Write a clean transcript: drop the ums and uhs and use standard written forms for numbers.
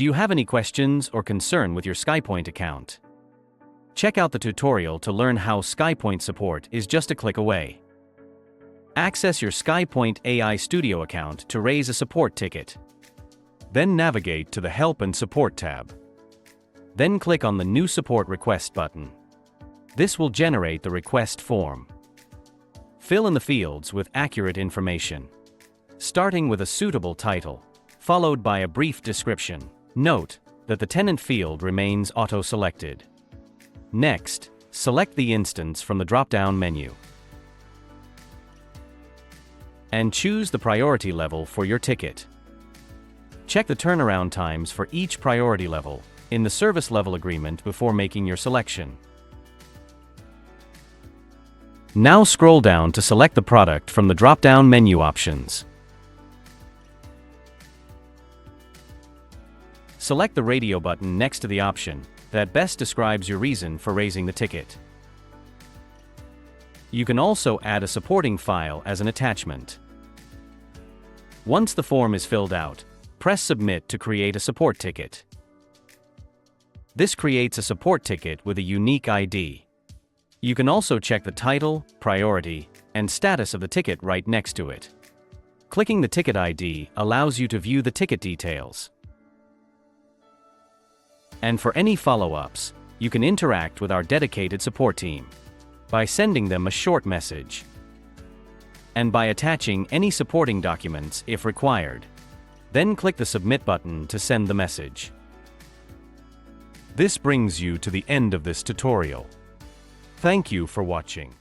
Do you have any questions or concern with your Skypoint account? Check out the tutorial to learn how Skypoint support is just a click away. Access your Skypoint AI Studio account to raise a support ticket. Then navigate to the Help and Support tab. Then click on the New Support Request button. This will generate the request form. Fill in the fields with accurate information, starting with a suitable title, followed by a brief description. Note that the tenant field remains auto-selected. Next, select the instance from the drop-down menu and choose the priority level for your ticket. Check the turnaround times for each priority level in the service level agreement before making your selection. Now scroll down to select the product from the drop-down menu options. Select the radio button next to the option that best describes your reason for raising the ticket. You can also add a supporting file as an attachment. Once the form is filled out, press Submit to create a support ticket. This creates a support ticket with a unique ID. You can also check the title, priority, and status of the ticket right next to it. Clicking the ticket ID allows you to view the ticket details. And for any follow-ups, you can interact with our dedicated support team by sending them a short message and by attaching any supporting documents if required. Then click the Submit button to send the message. This brings you to the end of this tutorial. Thank you for watching.